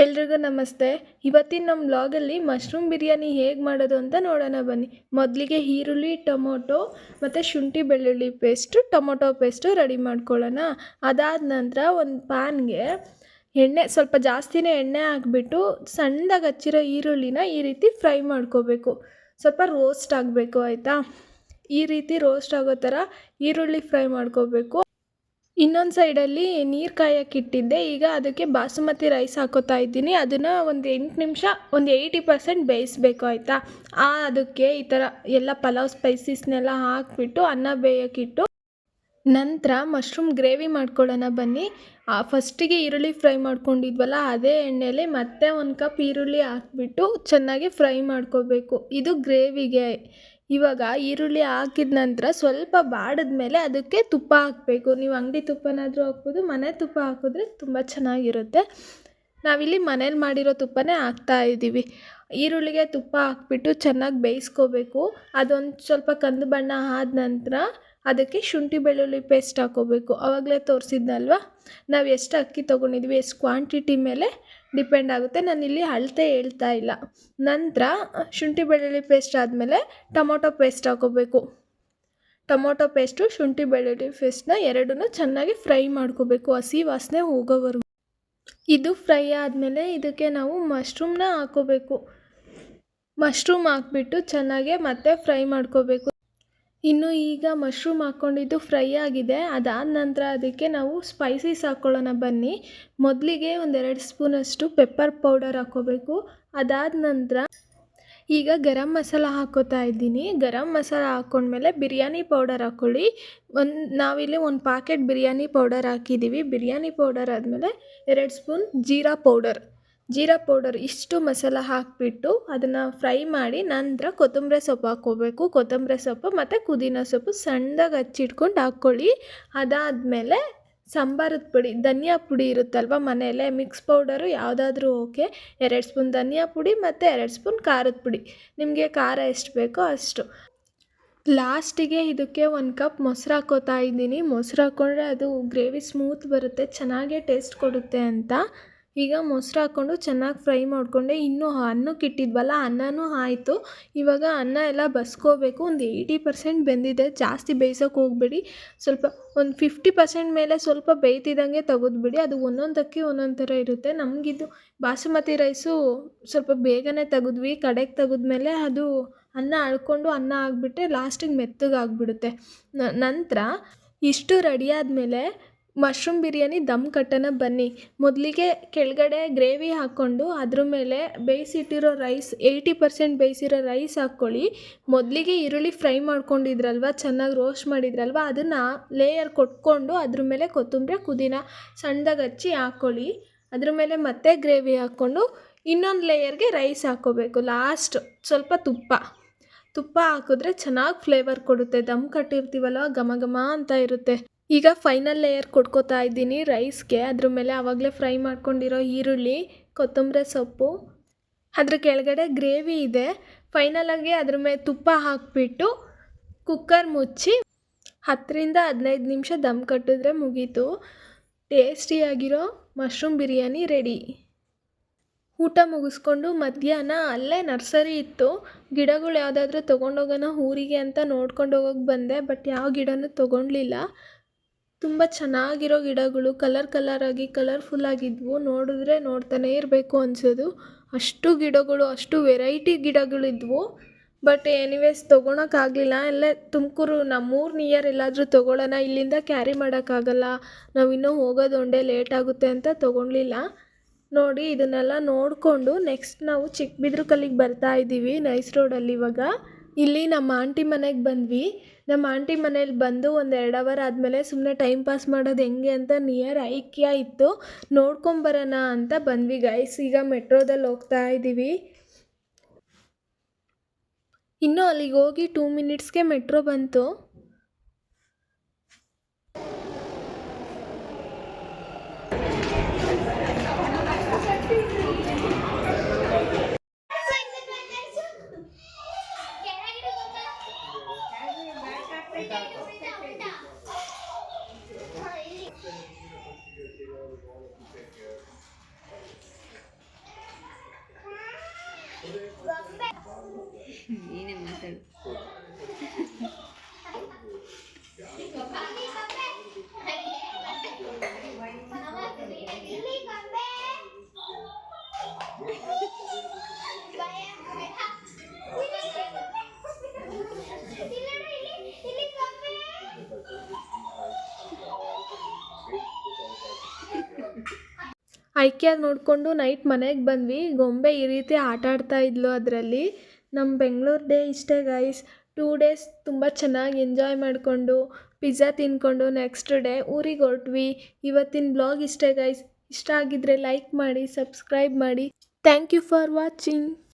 ಎಲ್ರಿಗೂ ನಮಸ್ತೆ. ಇವತ್ತಿನ ನಮ್ಮ ವ್ಲಾಗಲ್ಲಿ ಮಶ್ರೂಮ್ ಬಿರಿಯಾನಿ ಹೇಗೆ ಮಾಡೋದು ಅಂತ ನೋಡೋಣ ಬನ್ನಿ. ಮೊದಲಿಗೆ ಈರುಳ್ಳಿ, ಟೊಮೊಟೊ ಮತ್ತು ಶುಂಠಿ ಬೆಳ್ಳುಳ್ಳಿ ಪೇಸ್ಟು, ಟೊಮೊಟೊ ಪೇಸ್ಟು ರೆಡಿ ಮಾಡ್ಕೊಳ್ಳೋಣ. ಅದಾದ ನಂತರ ಒಂದು ಪ್ಯಾನ್ಗೆ ಎಣ್ಣೆ ಸ್ವಲ್ಪ ಜಾಸ್ತಿನೇ ಎಣ್ಣೆ ಹಾಕ್ಬಿಟ್ಟು ಸಣ್ಣದಾಗಿ ಹಚ್ಚಿರೋ ಈರುಳ್ಳಿನ ಈ ರೀತಿ ಫ್ರೈ ಮಾಡ್ಕೋಬೇಕು. ಸ್ವಲ್ಪ ರೋಸ್ಟ್ ಆಗಬೇಕು, ಆಯಿತಾ? ಈ ರೀತಿ ರೋಸ್ಟ್ ಆಗೋ ಥರ ಈರುಳ್ಳಿ ಫ್ರೈ ಮಾಡ್ಕೋಬೇಕು. ಇನ್ನೊಂದು ಸೈಡಲ್ಲಿ ನೀರು ಕಾಯಕ್ಕಿಟ್ಟಿದ್ದೆ. ಈಗ ಅದಕ್ಕೆ ಬಾಸುಮತಿ ರೈಸ್ ಹಾಕೋತಾ ಇದ್ದೀನಿ. ಅದನ್ನು ಒಂದು 8 ನಿಮಿಷ, ಒಂದು 80% ಬೇಯಿಸ್ಬೇಕು, ಆಯಿತಾ? ಅದಕ್ಕೆ ಈ ಥರ ಎಲ್ಲ ಪಲಾವ್ ಸ್ಪೈಸಸ್ನೆಲ್ಲ ಹಾಕಿಬಿಟ್ಟು ಅನ್ನ ಬೇಯೋಕ್ಕಿಟ್ಟು ನಂತರ ಮಶ್ರೂಮ್ ಗ್ರೇವಿ ಮಾಡ್ಕೊಳ್ಳೋಣ ಬನ್ನಿ. ಫಸ್ಟಿಗೆ ಈರುಳ್ಳಿ ಫ್ರೈ ಮಾಡ್ಕೊಂಡಿದ್ವಲ್ಲ, ಅದೇ ಎಣ್ಣೆಯಲ್ಲಿ ಮತ್ತೆ 1 ಕಪ್ ಈರುಳ್ಳಿ ಹಾಕ್ಬಿಟ್ಟು ಚೆನ್ನಾಗಿ ಫ್ರೈ ಮಾಡ್ಕೋಬೇಕು. ಇದು ಗ್ರೇವಿಗೆ. ಇವಾಗ ಈರುಳ್ಳಿ ಹಾಕಿದ ನಂತರ ಸ್ವಲ್ಪ ಬಾಡಿದ್ಮೇಲೆ ಅದಕ್ಕೆ ತುಪ್ಪ ಹಾಕಬೇಕು. ನೀವು ಅಂಗಡಿ ತುಪ್ಪನಾದರೂ ಹಾಕ್ಬೋದು, ಮನೆ ತುಪ್ಪ ಹಾಕಿದ್ರೆ ತುಂಬ ಚೆನ್ನಾಗಿರುತ್ತೆ. ನಾವಿಲ್ಲಿ ಮನೇಲಿ ಮಾಡಿರೋ ತುಪ್ಪನೇ ಹಾಕ್ತಾಯಿದ್ದೀವಿ. ಈರುಳ್ಳಿಗೆ ತುಪ್ಪ ಹಾಕ್ಬಿಟ್ಟು ಚೆನ್ನಾಗಿ ಬೇಯಿಸ್ಕೋಬೇಕು. ಅದೊಂದು ಸ್ವಲ್ಪ ಕಂದು ಬಣ್ಣ ಆದ ನಂತರ ಅದಕ್ಕೆ ಶುಂಠಿ ಬೆಳ್ಳುಳ್ಳಿ ಪೇಸ್ಟ್ ಹಾಕ್ಕೋಬೇಕು. ಆವಾಗಲೇ ತೋರಿಸಿದ್ನಲ್ವ, ನಾವು ಎಷ್ಟು ಅಕ್ಕಿ ತೊಗೊಂಡಿದ್ವಿ, ಎಷ್ಟು ಕ್ವಾಂಟಿಟಿ ಮೇಲೆ ಡಿಪೆಂಡ್ ಆಗುತ್ತೆ. ನಾನಿಲ್ಲಿ ಅಳತೆ ಹೇಳ್ತಾ ಇಲ್ಲ. ನಂತರ ಶುಂಠಿ ಬೆಳ್ಳುಳ್ಳಿ ಪೇಸ್ಟ್ ಆದಮೇಲೆ ಟೊಮೊಟೊ ಪೇಸ್ಟ್ ಹಾಕ್ಕೋಬೇಕು. ಟೊಮೊಟೊ ಪೇಸ್ಟು, ಶುಂಠಿ ಬೆಳ್ಳುಳ್ಳಿ ಪೇಸ್ಟನ್ನ ಎರಡನ್ನೂ ಚೆನ್ನಾಗಿ ಫ್ರೈ ಮಾಡ್ಕೋಬೇಕು, ಹಸಿ ವಾಸನೆ ಹೋಗೋವರೆಗೂ. ಇದು ಫ್ರೈ ಆದಮೇಲೆ ಇದಕ್ಕೆ ನಾವು ಮಶ್ರೂಮ್ನ ಹಾಕ್ಕೋಬೇಕು. ಮಶ್ರೂಮ್ ಹಾಕ್ಬಿಟ್ಟು ಚೆನ್ನಾಗೆ ಮತ್ತೆ ಫ್ರೈ ಮಾಡ್ಕೋಬೇಕು. ಇನ್ನು ಈಗ ಮಶ್ರೂಮ್ ಹಾಕ್ಕೊಂಡಿದ್ದು ಫ್ರೈ ಆಗಿದೆ. ಅದಾದ ನಂತರ ಅದಕ್ಕೆ ನಾವು ಸ್ಪೈಸಸ್ ಹಾಕ್ಕೊಳ್ಳೋಣ ಬನ್ನಿ. ಮೊದಲಿಗೆ 1-2 ಸ್ಪೂನಷ್ಟು ಪೆಪ್ಪರ್ ಪೌಡರ್ ಹಾಕ್ಕೋಬೇಕು. ಅದಾದ ನಂತರ ಈಗ ಗರಂ ಮಸಾಲ ಹಾಕ್ಕೋತಾ ಇದ್ದೀನಿ. ಗರಂ ಮಸಾಲ ಹಾಕ್ಕೊಂಡ್ಮೇಲೆ ಬಿರಿಯಾನಿ ಪೌಡರ್ ಹಾಕ್ಕೊಳ್ಳಿ. ನಾವಿಲ್ಲಿ 1 ಪ್ಯಾಕೆಟ್ ಬಿರಿಯಾನಿ ಪೌಡರ್ ಹಾಕಿದ್ದೀವಿ. ಬಿರಿಯಾನಿ ಪೌಡರ್ ಆದಮೇಲೆ 2 ಸ್ಪೂನ್ ಜೀರಾ ಪೌಡರ್ ಇಷ್ಟು ಮಸಾಲ ಹಾಕಿಬಿಟ್ಟು ಅದನ್ನು ಫ್ರೈ ಮಾಡಿ ನಂತರ ಕೊತ್ತಂಬರಿ ಸೊಪ್ಪು ಹಾಕ್ಕೋಬೇಕು. ಕೊತ್ತಂಬರಿ ಸೊಪ್ಪು ಮತ್ತು ಪುದೀನ ಸೊಪ್ಪು ಸಣ್ಣದಾಗಿ ಹಚ್ಚಿಟ್ಕೊಂಡು ಹಾಕ್ಕೊಳ್ಳಿ. ಅದಾದಮೇಲೆ ಸಾಂಬಾರದ ಪುಡಿ, ಧನಿಯಾ ಪುಡಿ ಇರುತ್ತಲ್ವ ಮನೆಯಲ್ಲೇ, ಮಿಕ್ಸ್ ಪೌಡರು ಯಾವುದಾದ್ರೂ ಓಕೆ. 2 ಸ್ಪೂನ್ ಧನಿಯಾ ಪುಡಿ ಮತ್ತು 2 ಸ್ಪೂನ್ ಖಾರದ ಪುಡಿ. ನಿಮಗೆ ಖಾರ ಎಷ್ಟು ಬೇಕೋ ಅಷ್ಟು. ಲಾಸ್ಟಿಗೆ ಇದಕ್ಕೆ 1 ಕಪ್ ಮೊಸರು ಹಾಕ್ಕೋತಾ ಇದ್ದೀನಿ. ಮೊಸರು ಹಾಕ್ಕೊಂಡ್ರೆ ಅದು ಗ್ರೇವಿ ಸ್ಮೂತ್ ಬರುತ್ತೆ, ಚೆನ್ನಾಗೇ ಟೇಸ್ಟ್ ಕೊಡುತ್ತೆ ಅಂತ. ಈಗ ಮೊಸರು ಹಾಕ್ಕೊಂಡು ಚೆನ್ನಾಗಿ ಫ್ರೈ ಮಾಡಿಕೊಂಡೆ. ಇನ್ನೂ ಅನ್ನಕ್ಕೆ ಇಟ್ಟಿದ್ವಲ್ಲ, ಅನ್ನನೂ ಆಯಿತು. ಇವಾಗ ಅನ್ನ ಎಲ್ಲ ಬಸ್ಕೋಬೇಕು. ಒಂದು 80% ಬೆಂದಿದೆ, ಜಾಸ್ತಿ ಬೇಯಿಸೋಕೆ ಹೋಗಬೇಡಿ. ಸ್ವಲ್ಪ ಒಂದು 50% ಮೇಲೆ ಸ್ವಲ್ಪ ಬೇಯ್ತಿದ್ದಂಗೆ ತೆಗೆದ್ಬಿಡಿ. ಅದು ಒಂದೊಂದಕ್ಕೆ ಒಂದೊಂದು ಥರ ಇರುತ್ತೆ. ನಮಗಿದು ಬಾಸುಮತಿ ರೈಸು ಸ್ವಲ್ಪ ಬೇಗನೆ ತೆಗೆದ್ವಿ. ಕಡೆಗೆ ತೆಗೆದ್ಮೇಲೆ ಅದು ಅನ್ನ ಅಳ್ಕೊಂಡು ಅನ್ನ ಆಗಿಬಿಟ್ರೆ ಲಾಸ್ಟಿಗೆ ಮೆತ್ತಗಾಗ್ಬಿಡುತ್ತೆ. ನಂತರ ಇಷ್ಟು ರೆಡಿ ಆದಮೇಲೆ ಮಶ್ರೂಮ್ ಬಿರಿಯಾನಿ ದಮ್ ಕಟ್ಟೋಣ ಬನ್ನಿ. ಮೊದಲಿಗೆ ಕೆಳಗಡೆ ಗ್ರೇವಿ ಹಾಕ್ಕೊಂಡು ಅದ್ರ ಮೇಲೆ ಬೇಯಿಸಿಟ್ಟಿರೋ ರೈಸ್, 80% ಬೇಯಿಸಿರೋ ರೈಸ್ ಹಾಕ್ಕೊಳ್ಳಿ. ಮೊದಲಿಗೆ ಈರುಳ್ಳಿ ಫ್ರೈ ಮಾಡ್ಕೊಂಡಿದ್ರಲ್ವ, ಚೆನ್ನಾಗಿ ರೋಸ್ಟ್ ಮಾಡಿದ್ರಲ್ವ, ಅದನ್ನು ಲೇಯರ್ ಕೊಟ್ಕೊಂಡು ಅದ್ರ ಮೇಲೆ ಕೊತ್ತಂಬರಿ, ಪುದೀನ ಸಣ್ಣದಾಗಿ ಹಚ್ಚಿ ಹಾಕ್ಕೊಳ್ಳಿ. ಅದ್ರ ಮೇಲೆ ಮತ್ತೆ ಗ್ರೇವಿ ಹಾಕ್ಕೊಂಡು ಇನ್ನೊಂದು ಲೇಯರ್ಗೆ ರೈಸ್ ಹಾಕ್ಕೋಬೇಕು. ಲಾಸ್ಟ್ ಸ್ವಲ್ಪ ತುಪ್ಪ ಹಾಕಿದ್ರೆ ಚೆನ್ನಾಗಿ ಫ್ಲೇವರ್ ಕೊಡುತ್ತೆ. ದಮ್ ಕಟ್ಟಿರ್ತೀವಲ್ವ, ಘಮ ಘಮ ಅಂತ ಇರುತ್ತೆ. ಈಗ ಫೈನಲ್ ಲೇಯರ್ ಕೊಟ್ಕೋತಾ ಇದ್ದೀನಿ ರೈಸ್ಗೆ. ಅದ್ರ ಮೇಲೆ ಆವಾಗಲೇ ಫ್ರೈ ಮಾಡ್ಕೊಂಡಿರೋ ಈರುಳ್ಳಿ, ಕೊತ್ತಂಬರಿ ಸೊಪ್ಪು, ಅದ್ರ ಕೆಳಗಡೆ ಗ್ರೇವಿ ಇದೆ. ಫೈನಲಾಗಿ ಅದ್ರ ಮೇಲೆ ತುಪ್ಪ ಹಾಕಿಬಿಟ್ಟು ಕುಕ್ಕರ್ ಮುಚ್ಚಿ 10-15 ನಿಮಿಷ ದಮ್ ಕಟ್ಟಿದ್ರೆ ಮುಗೀತು. ಟೇಸ್ಟಿಯಾಗಿರೋ ಮಶ್ರೂಮ್ ಬಿರಿಯಾನಿ ರೆಡಿ. ಊಟ ಮುಗಿಸ್ಕೊಂಡು ಮಧ್ಯಾಹ್ನ ಅಲ್ಲೇ ನರ್ಸರಿ ಇತ್ತು, ಗಿಡಗಳು ಯಾವುದಾದ್ರೂ ತೊಗೊಂಡೋಗೋಣ ಊರಿಗೆ ಅಂತ ನೋಡ್ಕೊಂಡು ಹೋಗೋಕೆ ಬಂದೆ. ಬಟ್ ಯಾವ ಗಿಡನೂ ತೊಗೊಂಡ್ಲಿಲ್ಲ. ತುಂಬ ಚೆನ್ನಾಗಿರೋ ಗಿಡಗಳು, ಕಲರಾಗಿ ಕಲರ್ಫುಲ್ಲಾಗಿದ್ವು. ನೋಡಿದ್ರೆ ನೋಡ್ತಾನೇ ಇರಬೇಕು ಅನಿಸೋದು. ಅಷ್ಟು ಗಿಡಗಳು, ಅಷ್ಟು ವೆರೈಟಿ ಗಿಡಗಳಿದ್ವು. ಬಟ್ ಎನಿವೇಸ್ ತೊಗೊಳಕ್ಕಾಗಲಿಲ್ಲ. ಎಲ್ಲ ತುಮಕೂರು ನಮ್ಮೂರು ನಿಯರ್ ಎಲ್ಲಾದರೂ ತೊಗೊಳ್ಳೋಣ, ಇಲ್ಲಿಂದ ಕ್ಯಾರಿ ಮಾಡೋಕ್ಕಾಗಲ್ಲ, ನಾವಿನ್ನೂ ಹೋಗೋದು ಒಂದೇ ಲೇಟ್ ಆಗುತ್ತೆ ಅಂತ ತೊಗೊಳ್ಲಿಲ್ಲ. ನೋಡಿ, ಇದನ್ನೆಲ್ಲ ನೋಡಿಕೊಂಡು ನೆಕ್ಸ್ಟ್ ನಾವು ಚಿಕ್ಕಬಿದ್ರಕಲ್ಲಿಗೆ ಬರ್ತಾ ಇದ್ದೀವಿ, ನೈಸ್ ರೋಡಲ್ಲಿ. ಇವಾಗ ಇಲ್ಲಿ ನಮ್ಮ ಆಂಟಿ ಮನೆಗೆ ಬಂದ್ವಿ. ನಮ್ಮ ಆಂಟಿ ಮನೇಲಿ ಬಂದು 1-2 ಅವರ್ ಆದಮೇಲೆ ಸುಮ್ಮನೆ ಟೈಮ್ ಪಾಸ್ ಮಾಡೋದು ಹೆಂಗೆ ಅಂತ ನಿಯರ್ ಐಕ್ಯ ಇತ್ತು, ನೋಡ್ಕೊಂಬರೋಣ ಅಂತ ಬಂದ್ವಿ ಗೈಸ್. ಈಗ ಮೆಟ್ರೋದಲ್ಲಿ ಹೋಗ್ತಾ ಇದ್ದೀವಿ. ಇನ್ನೂ ಅಲ್ಲಿಗೆ ಹೋಗಿ 2 ಮಿನಿಟ್ಸ್ಗೆ ಮೆಟ್ರೋ ಬಂತು. ನೀನೇ ಮಾತಾಡು. ಐಕ್ಯಾಗ ನೋಡಿಕೊಂಡು ನೈಟ್ ಮನೆಗೆ ಬಂದ್ವಿ. ಗೊಂಬೆ ಈ ರೀತಿ ಆಟ ಆಡ್ತಾ ಇದ್ಲು ಅದರಲ್ಲಿ. ನಮ್ಮ ಬೆಂಗಳೂರು ಡೇ ಇಷ್ಟೇ ಗೈಸ್. 2 ಡೇಸ್ ತುಂಬ ಚೆನ್ನಾಗಿ ಎಂಜಾಯ್ ಮಾಡಿಕೊಂಡು ಪಿಜ್ಜಾ ತಿಂದ್ಕೊಂಡು ನೆಕ್ಸ್ಟ್ ಡೇ ಊರಿಗೆ ಹೊರಟ್ವಿ. ಇವತ್ತಿನ ಬ್ಲಾಗ್ ಇಷ್ಟೇ ಗೈಸ್. ಇಷ್ಟ ಆಗಿದ್ದರೆ ಲೈಕ್ ಮಾಡಿ, ಸಬ್ಸ್ಕ್ರೈಬ್ ಮಾಡಿ. Thank you for watching.